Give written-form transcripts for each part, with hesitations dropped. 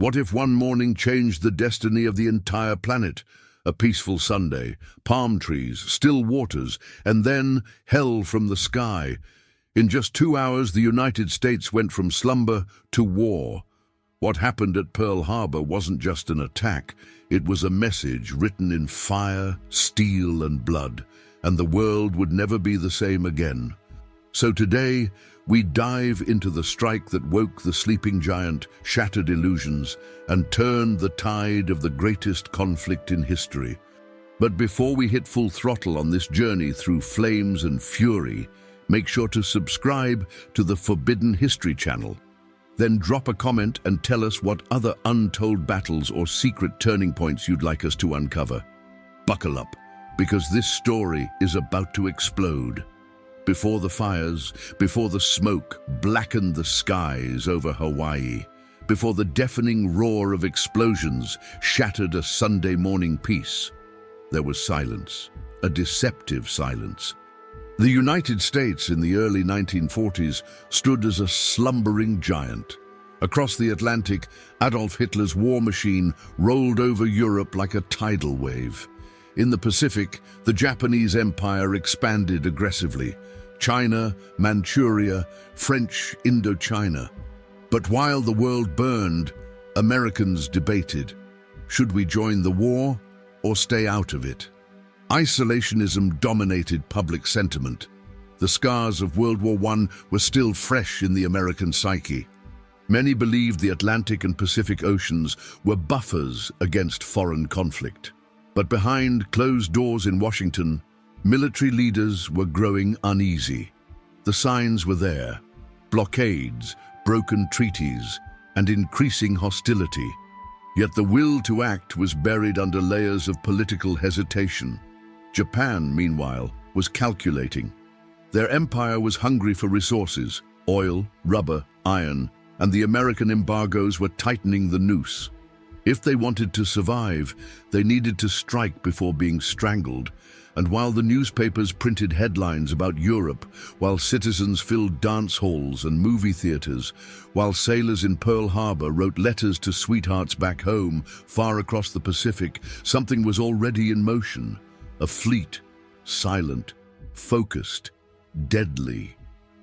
What if one morning changed the destiny of the entire planet? A peaceful Sunday, palm trees, still waters, and then hell from the sky. In just 2 hours, the United States went from slumber to war. What happened at Pearl Harbor wasn't just an attack. It was a message written in fire, steel, and blood, and the world would never be the same again. So today, we dive into the strike that woke the sleeping giant, shattered illusions, and turned the tide of the greatest conflict in history. But before we hit full throttle on this journey through flames and fury, make sure to subscribe to the Forbidden History channel. Then drop a comment and tell us what other untold battles or secret turning points you'd like us to uncover. Buckle up, because this story is about to explode. Before the fires, before the smoke blackened the skies over Hawaii, before the deafening roar of explosions shattered a Sunday morning peace, there was silence, a deceptive silence. The United States in the early 1940s stood as a slumbering giant. Across the Atlantic, Adolf Hitler's war machine rolled over Europe like a tidal wave. In the Pacific, the Japanese Empire expanded aggressively. China, Manchuria, French Indochina. But while the world burned, Americans debated, should we join the war or stay out of it? Isolationism dominated public sentiment. The scars of World War I were still fresh in the American psyche. Many believed the Atlantic and Pacific Oceans were buffers against foreign conflict. But behind closed doors in Washington, military leaders were growing uneasy. The signs were there: blockades, broken treaties, and increasing hostility. Yet the will to act was buried under layers of political hesitation. Japan, meanwhile, was calculating. Their empire was hungry for resources: oil, rubber, iron, and the American embargoes were tightening the noose. If they wanted to survive, they needed to strike before being strangled. And while the newspapers printed headlines about Europe, while citizens filled dance halls and movie theaters, while sailors in Pearl Harbor wrote letters to sweethearts back home, far across the Pacific, something was already in motion. A fleet, silent, focused, deadly.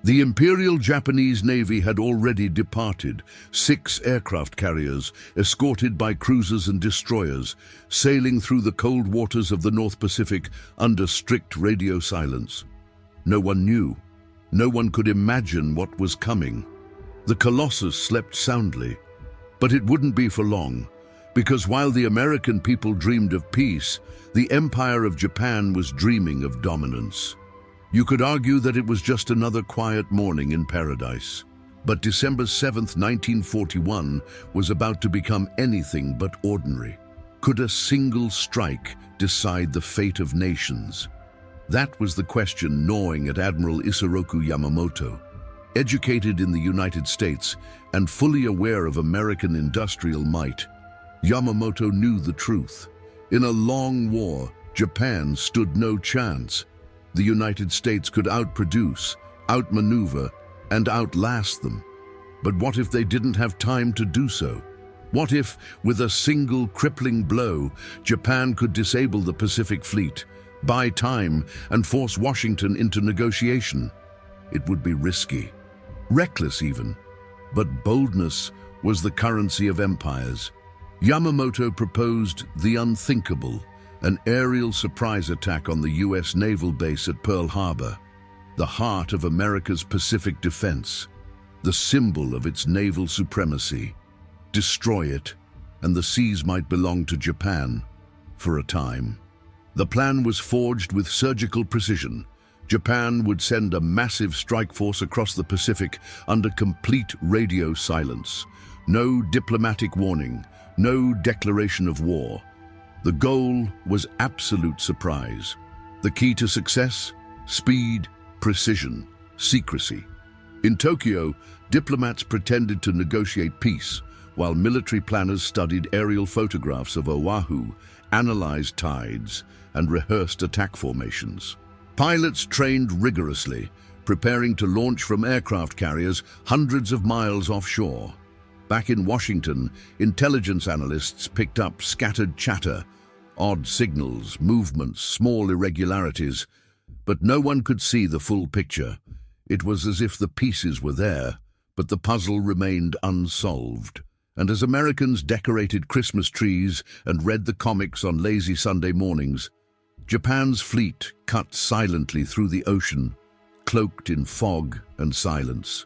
The Imperial Japanese Navy had already departed, 6 aircraft carriers, escorted by cruisers and destroyers, sailing through the cold waters of the North Pacific under strict radio silence. No one knew. No one could imagine what was coming. The Colossus slept soundly, but it wouldn't be for long, because while the American people dreamed of peace, the Empire of Japan was dreaming of dominance. You could argue that it was just another quiet morning in paradise. But December 7th, 1941 was about to become anything but ordinary. Could a single strike decide the fate of nations? That was the question gnawing at Admiral Isoroku Yamamoto. Educated in the United States and fully aware of American industrial might, Yamamoto knew the truth. In a long war, Japan stood no chance. The United States could outproduce, outmaneuver, and outlast them. But what if they didn't have time to do so? What if, with a single crippling blow, Japan could disable the Pacific Fleet, buy time, and force Washington into negotiation? It would be risky, reckless even. But boldness was the currency of empires. Yamamoto proposed the unthinkable: an aerial surprise attack on the U.S. naval base at Pearl Harbor, the heart of America's Pacific defense, the symbol of its naval supremacy. Destroy it, and the seas might belong to Japan for a time. The plan was forged with surgical precision. Japan would send a massive strike force across the Pacific under complete radio silence. No diplomatic warning, no declaration of war. The goal was absolute surprise. The key to success? Speed, precision, secrecy. In Tokyo, diplomats pretended to negotiate peace, while military planners studied aerial photographs of Oahu, analyzed tides, and rehearsed attack formations. Pilots trained rigorously, preparing to launch from aircraft carriers hundreds of miles offshore. Back in Washington, intelligence analysts picked up scattered chatter, odd signals, movements, small irregularities, but no one could see the full picture. It was as if the pieces were there, but the puzzle remained unsolved. And as Americans decorated Christmas trees and read the comics on lazy Sunday mornings, Japan's fleet cut silently through the ocean, cloaked in fog and silence.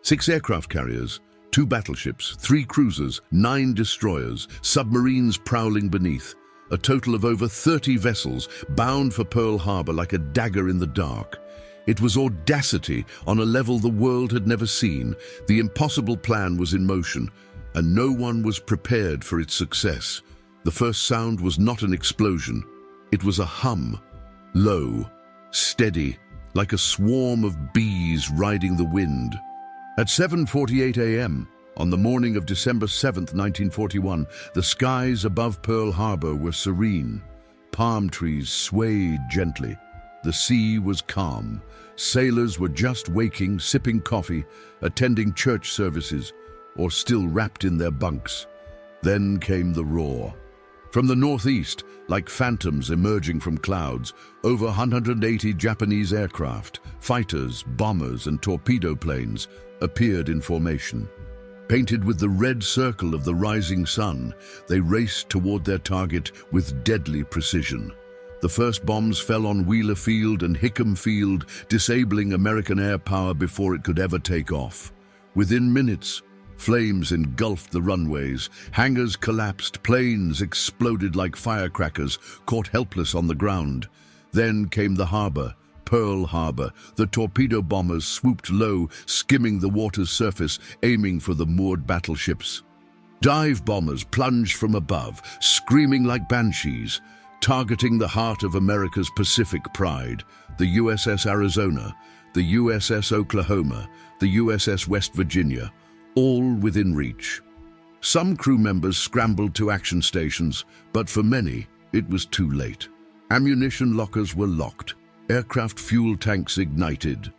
6 aircraft carriers, 2 battleships, 3 cruisers, 9 destroyers, submarines prowling beneath, a total of over 30 vessels bound for Pearl Harbor like a dagger in the dark. It was audacity on a level the world had never seen. The impossible plan was in motion, and no one was prepared for its success. The first sound was not an explosion. It was a hum, low, steady, like a swarm of bees riding the wind. At 7:48 a.m., on the morning of December 7, 1941, the skies above Pearl Harbor were serene. Palm trees swayed gently. The sea was calm. Sailors were just waking, sipping coffee, attending church services, or still wrapped in their bunks. Then came the roar. From the northeast, like phantoms emerging from clouds, over 180 Japanese aircraft, fighters, bombers, and torpedo planes appeared in formation. Painted with the red circle of the rising sun, they raced toward their target with deadly precision. The first bombs fell on Wheeler Field and Hickam Field, disabling American air power before it could ever take off. Within minutes, flames engulfed the runways, hangars collapsed, planes exploded like firecrackers, caught helpless on the ground. Then came the harbor, Pearl Harbor. The torpedo bombers swooped low, skimming the water's surface, aiming for the moored battleships. Dive bombers plunged from above, screaming like banshees, targeting the heart of America's Pacific pride, the USS Arizona, the USS Oklahoma, the USS West Virginia, all within reach. Some crew members scrambled to action stations, but for many, it was too late. Ammunition lockers were locked, aircraft fuel tanks ignited,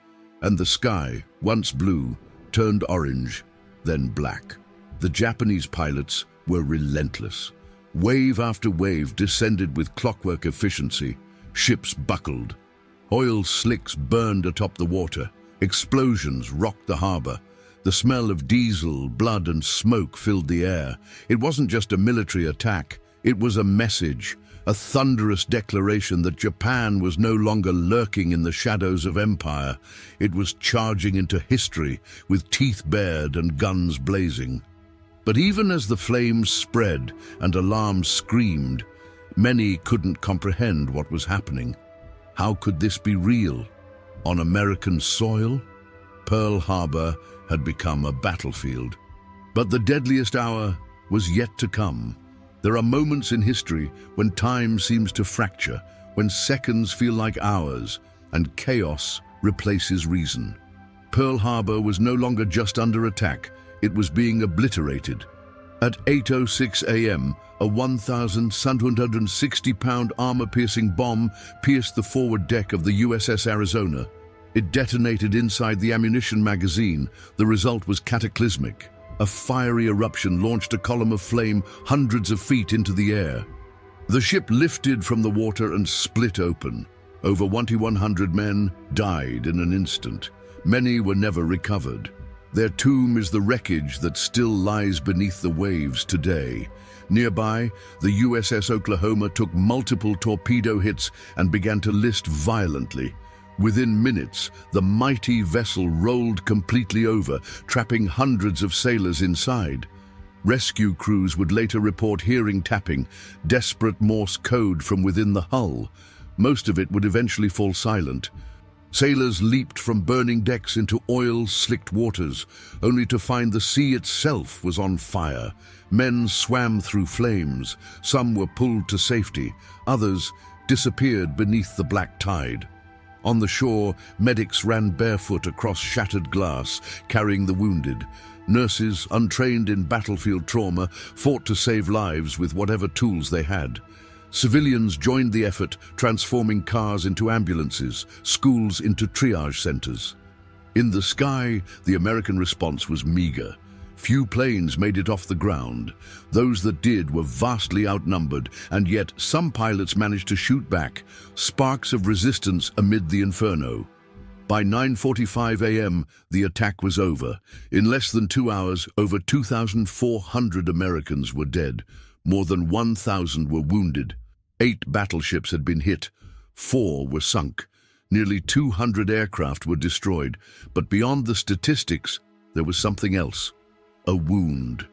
and the sky, once blue, turned orange, then black. The Japanese pilots were relentless. Wave after wave descended with clockwork efficiency. Ships buckled. Oil slicks burned atop the water. Explosions rocked the harbor. The smell of diesel, blood, and smoke filled the air. It wasn't just a military attack. It was a message, a thunderous declaration that Japan was no longer lurking in the shadows of empire. It was charging into history with teeth bared and guns blazing. But even as the flames spread and alarms screamed, many couldn't comprehend what was happening. How could this be real? On American soil? Pearl Harbor had become a battlefield. But the deadliest hour was yet to come. There are moments in history when time seems to fracture, when seconds feel like hours, and chaos replaces reason. Pearl Harbor was no longer just under attack, it was being obliterated. At 8:06 a.m., a 1,760-pound armor-piercing bomb pierced the forward deck of the USS Arizona. It detonated inside the ammunition magazine. The result was cataclysmic. A fiery eruption launched a column of flame hundreds of feet into the air. The ship lifted from the water and split open. Over 2,100 men died in an instant. Many were never recovered. Their tomb is the wreckage that still lies beneath the waves today. Nearby, the USS Oklahoma took multiple torpedo hits and began to list violently. Within minutes, the mighty vessel rolled completely over, trapping hundreds of sailors inside. Rescue crews would later report hearing tapping, desperate Morse code from within the hull. Most of it would eventually fall silent. Sailors leaped from burning decks into oil-slicked waters, only to find the sea itself was on fire. Men swam through flames. Some were pulled to safety. Others disappeared beneath the black tide. On the shore, medics ran barefoot across shattered glass, carrying the wounded. Nurses, untrained in battlefield trauma, fought to save lives with whatever tools they had. Civilians joined the effort, transforming cars into ambulances, schools into triage centers. In the sky, the American response was meager. Few planes made it off the ground. Those that did were vastly outnumbered, and yet some pilots managed to shoot back, sparks of resistance amid the inferno. By 9:45 a.m., the attack was over. In less than 2 hours, over 2,400 Americans were dead. More than 1,000 were wounded. 8 battleships had been hit. 4 were sunk. Nearly 200 aircraft were destroyed. But beyond the statistics, there was something else. A wound.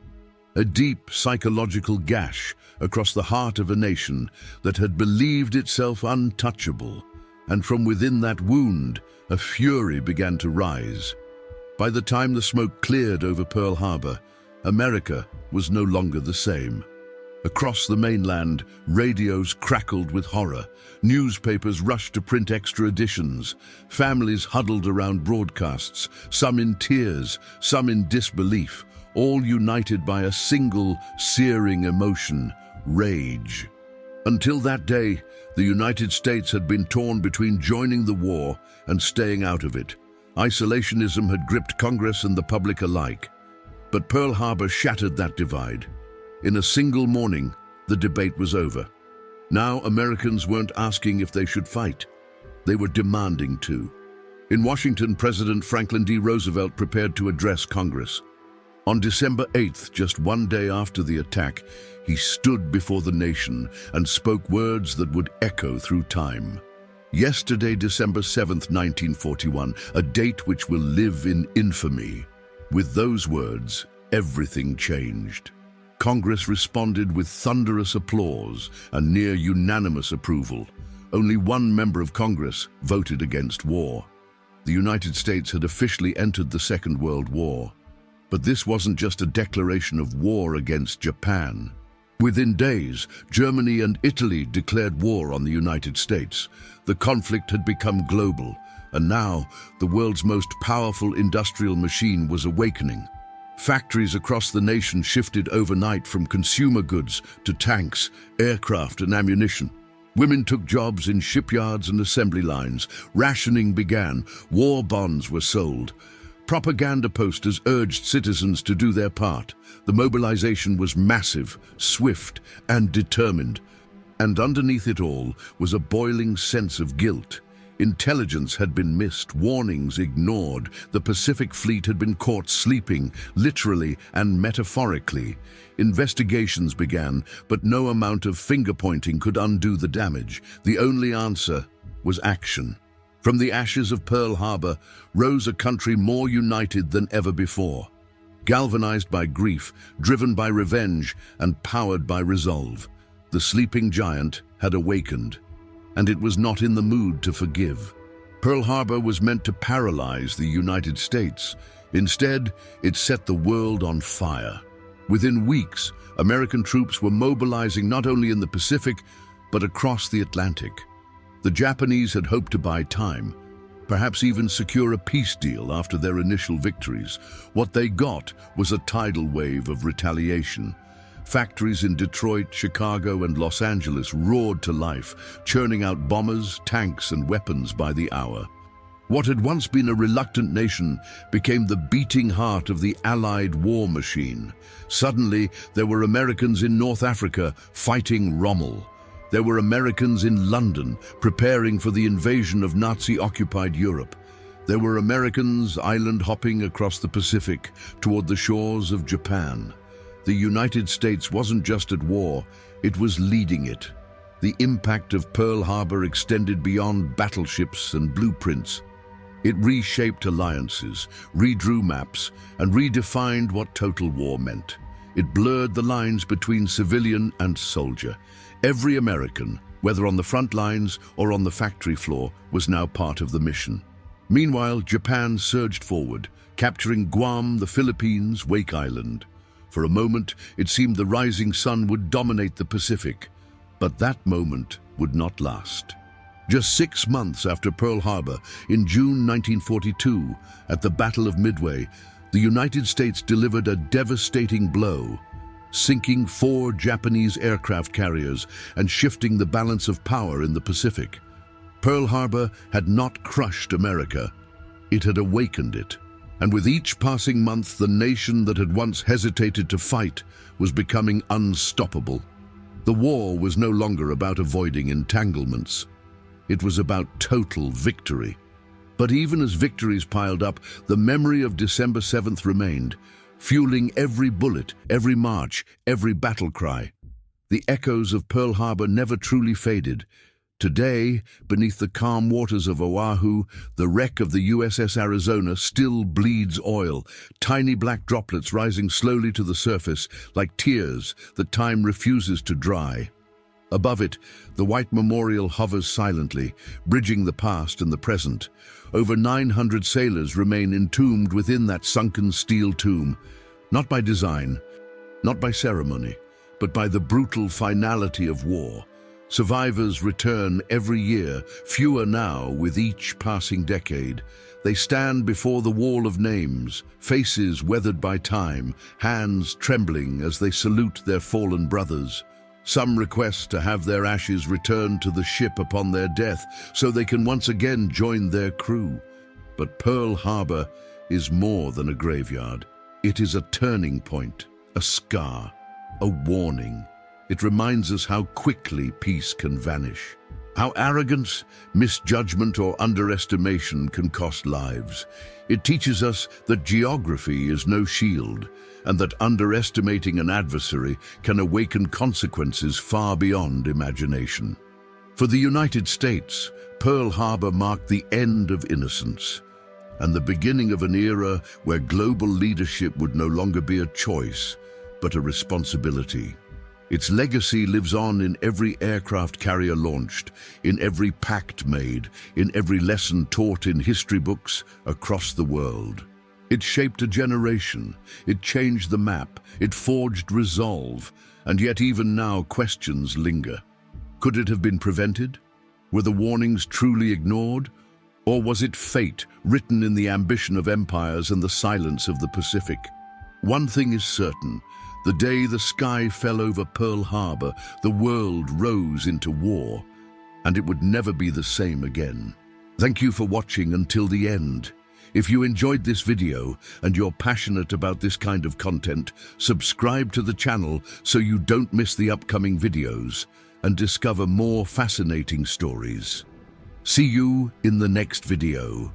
A deep psychological gash across the heart of a nation that had believed itself untouchable. And from within that wound, a fury began to rise. By the time the smoke cleared over Pearl Harbor, America was no longer the same. Across the mainland, radios crackled with horror. Newspapers rushed to print extra editions. Families huddled around broadcasts, some in tears, some in disbelief, all united by a single searing emotion: rage. Until that day, the United States had been torn between joining the war and staying out of it. Isolationism had gripped Congress and the public alike. But Pearl Harbor shattered that divide. In a single morning, the debate was over. Now Americans weren't asking if they should fight. They were demanding to. In Washington, President Franklin D. Roosevelt prepared to address Congress. On December 8th, just one day after the attack, he stood before the nation and spoke words that would echo through time. Yesterday, December 7th, 1941, a date which will live in infamy. With those words, everything changed. Congress responded with thunderous applause and near unanimous approval. Only one member of Congress voted against war. The United States had officially entered the Second World War. But this wasn't just a declaration of war against Japan. Within days, Germany and Italy declared war on the United States. The conflict had become global, and now the world's most powerful industrial machine was awakening. Factories across the nation shifted overnight from consumer goods to tanks, aircraft, and ammunition. Women took jobs in shipyards and assembly lines. Rationing began. War bonds were sold. Propaganda posters urged citizens to do their part. The mobilization was massive, swift, and determined. And underneath it all was a boiling sense of guilt. Intelligence had been missed, warnings ignored. The Pacific Fleet had been caught sleeping, literally and metaphorically. Investigations began, but no amount of finger-pointing could undo the damage. The only answer was action. From the ashes of Pearl Harbor rose a country more united than ever before. Galvanized by grief, driven by revenge, and powered by resolve, the sleeping giant had awakened, and it was not in the mood to forgive. Pearl Harbor was meant to paralyze the United States. Instead, it set the world on fire. Within weeks, American troops were mobilizing not only in the Pacific, but across the Atlantic. The Japanese had hoped to buy time, perhaps even secure a peace deal after their initial victories. What they got was a tidal wave of retaliation. Factories in Detroit, Chicago, and Los Angeles roared to life, churning out bombers, tanks, and weapons by the hour. What had once been a reluctant nation became the beating heart of the Allied war machine. Suddenly, there were Americans in North Africa fighting Rommel. There were Americans in London preparing for the invasion of Nazi-occupied Europe. There were Americans island-hopping across the Pacific toward the shores of Japan. The United States wasn't just at war, it was leading it. The impact of Pearl Harbor extended beyond battleships and blueprints. It reshaped alliances, redrew maps, and redefined what total war meant. It blurred the lines between civilian and soldier. Every American, whether on the front lines or on the factory floor, was now part of the mission. Meanwhile, Japan surged forward, capturing Guam, the Philippines, Wake Island. For a moment, it seemed the rising sun would dominate the Pacific. But that moment would not last. Just 6 months after Pearl Harbor, in June 1942, at the Battle of Midway, the United States delivered a devastating blow, sinking 4 Japanese aircraft carriers and shifting the balance of power in the Pacific. Pearl Harbor had not crushed America, it had awakened it. And with each passing month, the nation that had once hesitated to fight was becoming unstoppable. The war was no longer about avoiding entanglements. It was about total victory. But even as victories piled up, the memory of December 7th remained, fueling every bullet, every march, every battle cry. The echoes of Pearl Harbor never truly faded. Today, beneath the calm waters of Oahu, the wreck of the USS Arizona still bleeds oil, tiny black droplets rising slowly to the surface like tears that time refuses to dry. Above it, the white memorial hovers silently, bridging the past and the present. Over 900 sailors remain entombed within that sunken steel tomb, not by design, not by ceremony, but by the brutal finality of war. Survivors return every year, fewer now with each passing decade. They stand before the wall of names, faces weathered by time, hands trembling as they salute their fallen brothers. Some request to have their ashes returned to the ship upon their death so they can once again join their crew. But Pearl Harbor is more than a graveyard. It is a turning point, a scar, a warning. It reminds us how quickly peace can vanish, how arrogance, misjudgment, or underestimation can cost lives. It teaches us that geography is no shield, and that underestimating an adversary can awaken consequences far beyond imagination. For the United States, Pearl Harbor marked the end of innocence, and the beginning of an era where global leadership would no longer be a choice, but a responsibility. Its legacy lives on in every aircraft carrier launched, in every pact made, in every lesson taught in history books across the world. It shaped a generation, it changed the map, it forged resolve, and yet even now questions linger. Could it have been prevented? Were the warnings truly ignored? Or was it fate written in the ambition of empires and the silence of the Pacific? One thing is certain. The day the sky fell over Pearl Harbor, the world rose into war, and it would never be the same again. Thank you for watching until the end. If you enjoyed this video and you're passionate about this kind of content, subscribe to the channel so you don't miss the upcoming videos and discover more fascinating stories. See you in the next video.